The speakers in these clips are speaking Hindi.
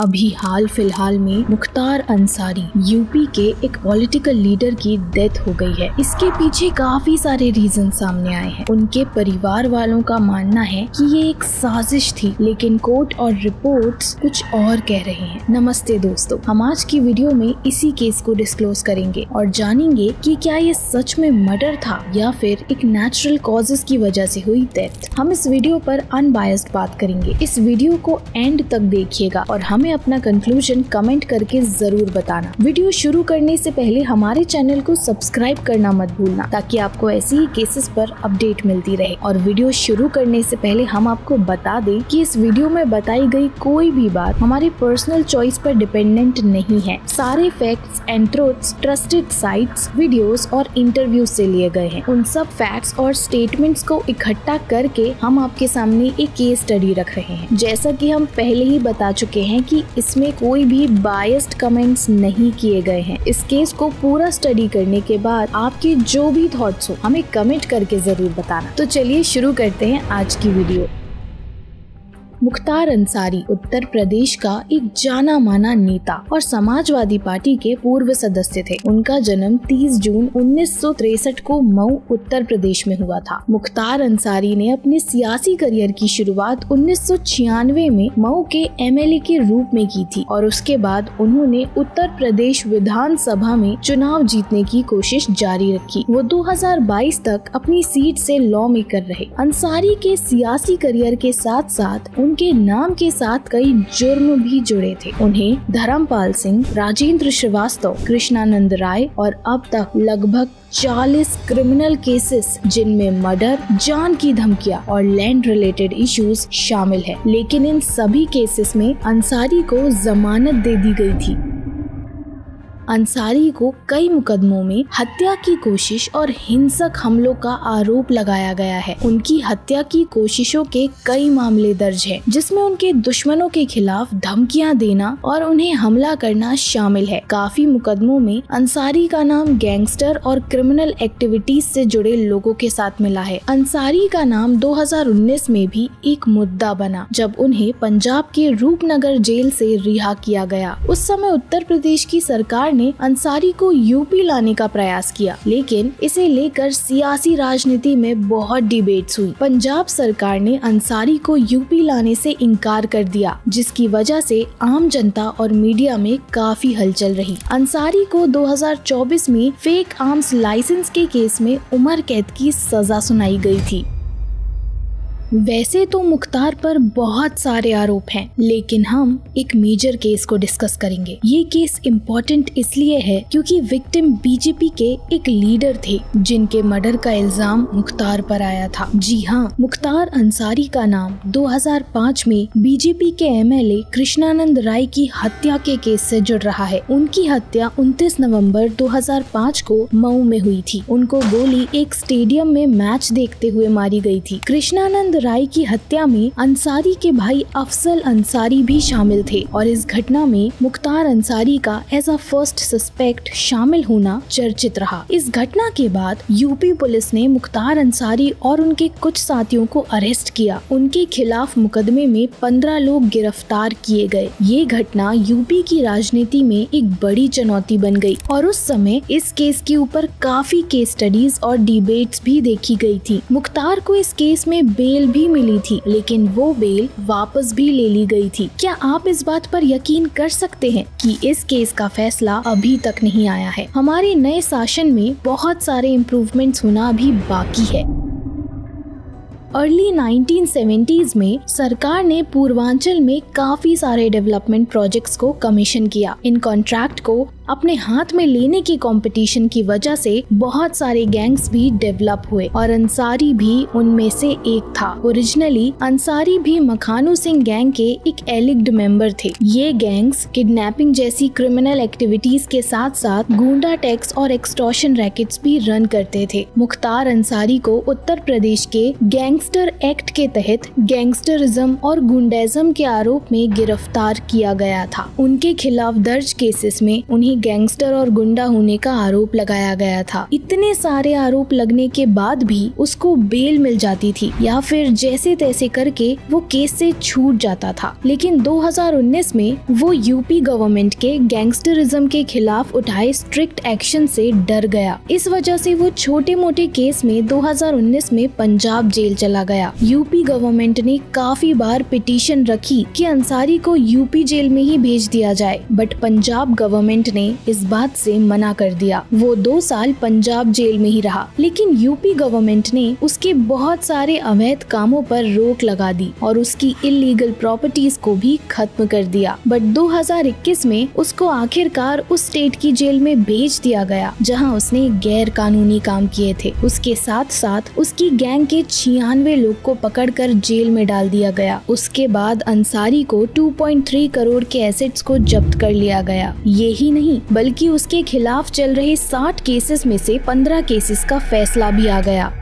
अभी हाल फिलहाल में मुख्तार अंसारी यूपी के एक पॉलिटिकल लीडर की डेथ हो गई है। इसके पीछे काफी सारे रीजन सामने आए हैं। उनके परिवार वालों का मानना है कि ये एक साजिश थी, लेकिन कोर्ट और रिपोर्ट्स कुछ और कह रहे हैं। नमस्ते दोस्तों, हम आज की वीडियो में इसी केस को डिस्क्लोज करेंगे और जानेंगे कि क्या ये सच में मर्डर था या फिर एक नेचुरल कॉजेस की वजह से हुई डेथ। हम इस वीडियो पर अनबायस्ड बात करेंगे। इस वीडियो को एंड तक देखिएगा और हमें अपना कंक्लूजन कमेंट करके जरूर बताना। वीडियो शुरू करने से पहले हमारे चैनल को सब्सक्राइब करना मत भूलना, ताकि आपको ऐसी ही केसेस पर अपडेट मिलती रहे। और वीडियो शुरू करने से पहले हम आपको बता दें कि इस वीडियो में बताई गई कोई भी बात हमारी पर्सनल चॉइस पर डिपेंडेंट नहीं है। सारे facts and truths trusted sites, videos और इंटरव्यू से लिए गए हैं। उन सब फैक्ट्स और स्टेटमेंट्स को इकट्ठा करके हम आपके सामने एक केस स्टडी रख रहे हैं। जैसा कि हम पहले ही बता चुके हैं कि इसमें कोई भी बायस्ड कमेंट्स नहीं किए गए हैं। इस केस को पूरा स्टडी करने के बाद आपके जो भी थॉट्स हो हमें कमेंट करके जरूर बताना। तो चलिए शुरू करते हैं आज की वीडियो। मुख्तार अंसारी उत्तर प्रदेश का एक जाना माना नेता और समाजवादी पार्टी के पूर्व सदस्य थे। उनका जन्म 30 जून 1963 को मऊ उत्तर प्रदेश में हुआ था। मुख्तार अंसारी ने अपने सियासी करियर की शुरुआत 1996 में मऊ के एमएलए के रूप में की थी और उसके बाद उन्होंने उत्तर प्रदेश विधानसभा में चुनाव जीतने की कोशिश जारी रखी। वो 2022 तक अपनी सीट से लॉ मेकर रहे। अंसारी के सियासी करियर के साथ साथ उनके नाम के साथ कई जुर्म भी जुड़े थे। उन्हें धर्मपाल सिंह, राजेंद्र श्रीवास्तव, कृष्णानंद राय और अब तक लगभग 40 क्रिमिनल केसेस जिनमें मर्डर, जान की धमकियां और लैंड रिलेटेड इश्यूज शामिल है। लेकिन इन सभी केसेस में अंसारी को जमानत दे दी गई थी। अंसारी को कई मुकदमों में हत्या की कोशिश और हिंसक हमलों का आरोप लगाया गया है। उनकी हत्या की कोशिशों के कई मामले दर्ज हैं, जिसमें उनके दुश्मनों के खिलाफ धमकियां देना और उन्हें हमला करना शामिल है। काफी मुकदमों में अंसारी का नाम गैंगस्टर और क्रिमिनल एक्टिविटीज से जुड़े लोगों के साथ मिला है। अंसारी का नाम 2019 में भी एक मुद्दा बना, जब उन्हें पंजाब के रूपनगर जेल से रिहा किया गया। उस समय उत्तर प्रदेश की सरकार ने अंसारी को यूपी लाने का प्रयास किया, लेकिन इसे लेकर सियासी राजनीति में बहुत डिबेट्स हुई। पंजाब सरकार ने अंसारी को यूपी लाने से इनकार कर दिया, जिसकी वजह से आम जनता और मीडिया में काफी हलचल रही। अंसारी को 2024 में फेक आर्म्स लाइसेंस के केस में उम्र कैद की सजा सुनाई गई थी। वैसे तो मुख्तार पर बहुत सारे आरोप हैं, लेकिन हम एक मेजर केस को डिस्कस करेंगे। ये केस इम्पोर्टेंट इसलिए है क्योंकि विक्टिम बीजेपी के एक लीडर थे, जिनके मर्डर का इल्जाम मुख्तार पर आया था। जी हाँ, मुख्तार अंसारी का नाम 2005 में बीजेपी के एमएलए कृष्णानंद राय की हत्या के केस से जुड़ रहा है। उनकी हत्या 29 नवंबर 2005 को मऊ में हुई थी। उनको गोली एक स्टेडियम में मैच देखते हुए मारी गई थी। कृष्णानंद राय की हत्या में अंसारी के भाई अफजल अंसारी भी शामिल थे और इस घटना में मुख्तार अंसारी का एज अ फर्स्ट सस्पेक्ट शामिल होना चर्चित रहा। इस घटना के बाद यूपी पुलिस ने मुख्तार अंसारी और उनके कुछ साथियों को अरेस्ट किया। उनके खिलाफ मुकदमे में 15 लोग गिरफ्तार किए गए। ये घटना यूपी की राजनीति में एक बड़ी चुनौती बन गई और उस समय इस केस के ऊपर काफी केस स्टडीज और डिबेट्स भी देखी गई थी। मुख्तार को इस केस में बेल भी मिली थी, लेकिन वो बेल वापस भी ले ली गई थी। क्या आप इस बात पर यकीन कर सकते हैं कि इस केस का फैसला अभी तक नहीं आया है? हमारे नए शासन में बहुत सारे इम्प्रूवमेंट्स होना अभी बाकी है। अर्ली 1970s में सरकार ने पूर्वांचल में काफी सारे डेवलपमेंट प्रोजेक्ट्स को कमीशन किया। इन कॉन्ट्रैक्ट को अपने हाथ में लेने की कंपटीशन की वजह से बहुत सारे गैंग्स भी डेवलप हुए और अंसारी भी उनमें से एक था। ओरिजिनली अंसारी भी मखानू सिंह गैंग के एक एलिग्ड मेंबर थे। ये गैंग्स किडनैपिंग जैसी क्रिमिनल एक्टिविटीज के साथ साथ गूंडा टैक्स और एक्सटॉर्शन रैकेट्स भी रन करते थे। मुख्तार अंसारी को उत्तर प्रदेश के गैंगस्टर एक्ट के तहत गैंगस्टरिज्म और गुंडाइज्म के आरोप में गिरफ्तार किया गया था। उनके खिलाफ दर्ज केसेस में उन्हें गैंगस्टर और गुंडा होने का आरोप लगाया गया था। इतने सारे आरोप लगने के बाद भी उसको बेल मिल जाती थी या फिर जैसे तैसे करके वो केस से छूट जाता था। लेकिन 2019 में वो यूपी गवर्नमेंट के गैंगस्टरिज्म के खिलाफ उठाए स्ट्रिक्ट एक्शन से डर गया। इस वजह से वो छोटे मोटे केस में 2019 में पंजाब जेल चला गया। यूपी गवर्नमेंट ने काफी बार पिटीशन रखी कि अंसारी को यूपी जेल में ही भेज दिया जाए, बट पंजाब गवर्नमेंट ने इस बात से मना कर दिया। वो 2 साल पंजाब जेल में ही रहा, लेकिन यूपी गवर्नमेंट ने उसके बहुत सारे अवैध कामों पर रोक लगा दी और उसकी इलीगल प्रॉपर्टीज को भी खत्म कर दिया। बट 2021 में उसको आखिरकार उस स्टेट की जेल में भेज दिया गया जहां उसने गैर कानूनी काम किए थे। उसके साथ साथ उसकी गैंग के 96 लोग को पकड़कर जेल में डाल दिया गया। उसके बाद अंसारी को 2.3 करोड़ के एसेट्स को जब्त कर लिया गया। यही नहीं बल्कि उसके खिलाफ चल रहे 60 केसेस में से 15 केसेस का फैसला भी आ गया।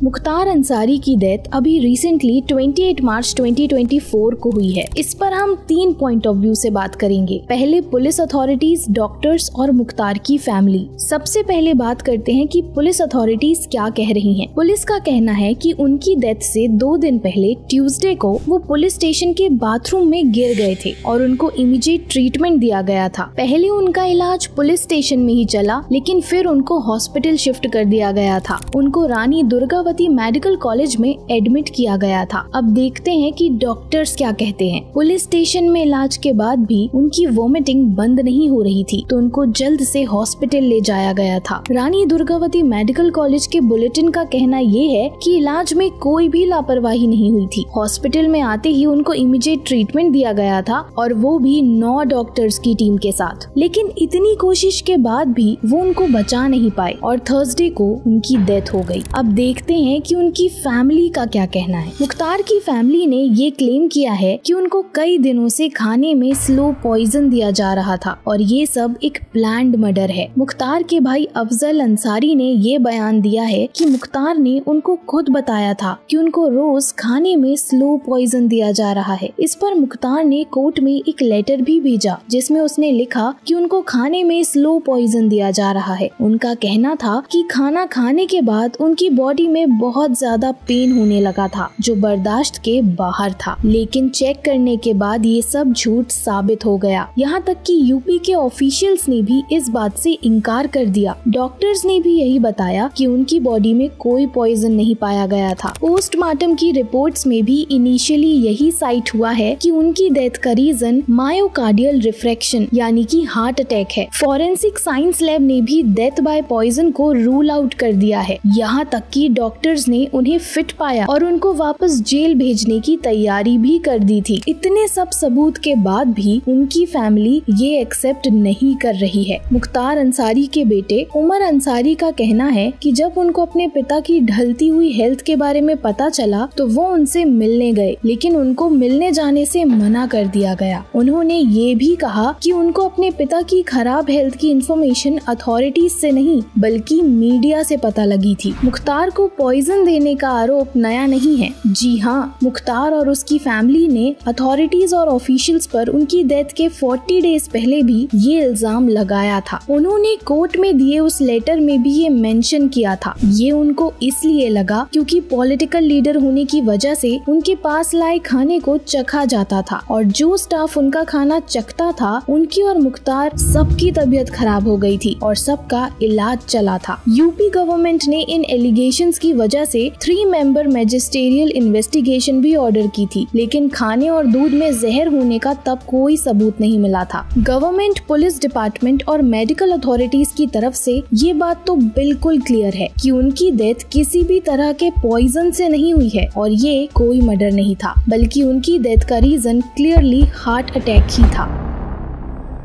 मुख्तार अंसारी की डेथ अभी रिसेंटली 28 मार्च 2024 को हुई है। इस पर हम 3 पॉइंट ऑफ व्यू से बात करेंगे। पहले पुलिस अथॉरिटीज, डॉक्टर्स और मुख्तार की फैमिली। सबसे पहले बात करते हैं कि पुलिस अथॉरिटीज क्या कह रही हैं। पुलिस का कहना है कि उनकी डेथ से 2 दिन पहले ट्यूसडे को वो पुलिस स्टेशन के बाथरूम में गिर गए थे और उनको इमीडिएट ट्रीटमेंट दिया गया था। पहले उनका इलाज पुलिस स्टेशन में ही चला, लेकिन फिर उनको हॉस्पिटल शिफ्ट कर दिया गया था। उनको रानी दुर्गावती मेडिकल कॉलेज में एडमिट किया गया था। अब देखते हैं कि डॉक्टर्स क्या कहते हैं। पुलिस स्टेशन में इलाज के बाद भी उनकी वोमिटिंग बंद नहीं हो रही थी, तो उनको जल्द से हॉस्पिटल ले जाया गया था। रानी दुर्गावती मेडिकल कॉलेज के बुलेटिन का कहना ये है कि इलाज में कोई भी लापरवाही नहीं हुई थी। हॉस्पिटल में आते ही उनको इमीडिएट ट्रीटमेंट दिया गया था और वो भी 9 डॉक्टर्स की टीम के साथ। लेकिन इतनी कोशिश के बाद भी वो उनको बचा नहीं पाए और थर्सडे को उनकी डेथ हो गई। अब देखते हैं कि उनकी फैमिली का क्या कहना है। मुख्तार की फैमिली ने ये क्लेम किया है कि उनको कई दिनों से खाने में स्लो पॉइजन दिया जा रहा था और ये सब एक प्लान्ड मर्डर है। मुख्तार के भाई अफजल अंसारी ने ये बयान दिया है कि मुख्तार ने उनको खुद बताया था कि उनको रोज खाने में स्लो पॉइजन दिया जा रहा है। इस पर मुख्तार ने कोर्ट में एक लेटर भी भेजा जिसमें उसने लिखा कि उनको खाने में स्लो पॉइजन दिया जा रहा है। उनका कहना था कि खाना खाने के बाद उनकी बॉडी में बहुत ज्यादा पेन होने लगा था जो बर्दाश्त के बाहर था, लेकिन चेक करने के बाद ये सब झूठ साबित हो गया। यहाँ तक कि यूपी के ऑफिशियल्स ने भी इस बात से इनकार कर दिया। डॉक्टर्स ने भी यही बताया कि उनकी बॉडी में कोई पॉइजन नहीं पाया गया था। पोस्टमार्टम की रिपोर्ट्स में भी इनिशियली यही साइट हुआ है कि उनकी डेथ का रीजन मायोकार्डियल रिफ्रैक्शन यानी कि हार्ट अटैक है। फॉरेंसिक साइंस लैब ने भी डेथ बाय पॉइजन को रूल आउट कर दिया है। यहाँ तक कि डॉक्टर्स ने उन्हें फिट पाया और उनको वापस जेल भेजने की तैयारी भी कर दी थी। इतने सब सबूत के बाद भी उनकी फैमिली ये एक्सेप्ट नहीं कर रही है। मुख्तार अंसारी के बेटे उमर अंसारी का कहना है कि जब उनको अपने पिता की ढलती हुई हेल्थ के बारे में पता चला तो वो उनसे मिलने गए, लेकिन उनको मिलने जाने से मना कर दिया गया। उन्होंने ये भी कहा कि उनको अपने पिता की खराब हेल्थ की इंफॉर्मेशन अथॉरिटीज से नहीं बल्कि मीडिया से पता लगी थी। मुख्तार को पॉइजन देने का आरोप नया नहीं है। जी हाँ, मुख्तार और उसकी फैमिली ने अथॉरिटीज और ऑफिशियल्स पर उनकी डेथ के 40 डेज पहले भी ये इल्जाम लगाया था। उन्होंने कोर्ट में दिए उस लेटर में भी ये मेंशन किया था। ये उनको इसलिए लगा क्योंकि पॉलिटिकल लीडर होने की वजह से उनके पास लाए खाने को चखा जाता था और जो स्टाफ उनका खाना चखता था उनकी और मुख्तार सबकी तबीयत खराब हो गई थी और सबका इलाज चला था। यूपी गवर्नमेंट ने इन एलिगेशंस की वजह से 3 मेंबर मैजिस्ट्रियल इन्वेस्टिगेशन भी ऑर्डर की थी, लेकिन खाने और दूध में जहर होने का तब कोई सबूत नहीं मिला था। गवर्नमेंट, पुलिस डिपार्टमेंट और मेडिकल अथॉरिटीज की तरफ से ये बात तो बिल्कुल क्लियर है कि उनकी डेथ किसी भी तरह के पॉइजन से नहीं हुई है और ये कोई मर्डर नहीं था, बल्कि उनकी डेथ का रीजन क्लियरली हार्ट अटैक ही था।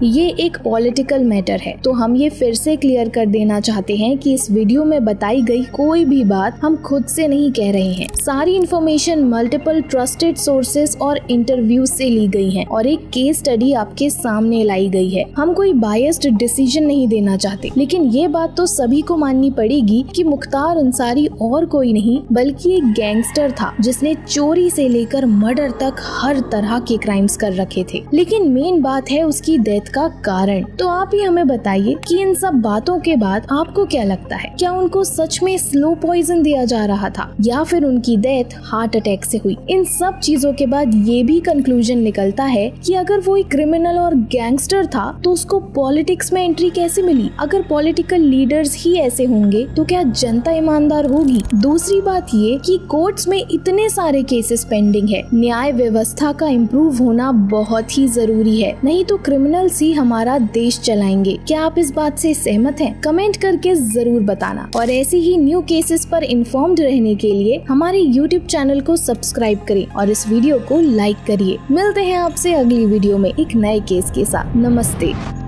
ये एक पॉलिटिकल मैटर है, तो हम ये फिर से क्लियर कर देना चाहते हैं कि इस वीडियो में बताई गई कोई भी बात हम खुद से नहीं कह रहे हैं। सारी इन्फॉर्मेशन मल्टीपल ट्रस्टेड सोर्सेज और इंटरव्यूज से ली गई है और एक केस स्टडी आपके सामने लाई गई है। हम कोई बायस्ड डिसीजन नहीं देना चाहते, लेकिन ये बात तो सभी को माननी पड़ेगी कि मुख्तार अंसारी और कोई नहीं बल्कि एक गैंगस्टर था जिसने चोरी से लेकर मर्डर तक हर तरह के क्राइम्स कर रखे थे। लेकिन मेन बात है उसकी डेथ का कारण। तो आप ही हमें बताइए कि इन सब बातों के बाद आपको क्या लगता है, क्या उनको सच में स्लो पॉइजन दिया जा रहा था या फिर उनकी डेथ हार्ट अटैक से हुई? इन सब चीजों के बाद ये भी कंक्लूजन निकलता है कि अगर वो एक क्रिमिनल और गैंगस्टर था तो उसको पॉलिटिक्स में एंट्री कैसे मिली? अगर पॉलिटिकल लीडर्स ही ऐसे होंगे तो क्या जनता ईमानदार होगी? दूसरी बात ये कि कोर्ट्स में इतने सारे केसेस पेंडिंग है, न्याय व्यवस्था का इम्प्रूव होना बहुत ही जरूरी है, नहीं तो क्रिमिनल्स ही हमारा देश चलाएंगे। क्या आप इस बात से सहमत हैं? कमेंट करके जरूर बताना और ऐसे ही न्यू केसेस पर इन्फॉर्म्ड रहने के लिए हमारे YouTube चैनल को सब्सक्राइब करें और इस वीडियो को लाइक करिए। मिलते हैं आपसे अगली वीडियो में एक नए केस के साथ। नमस्ते।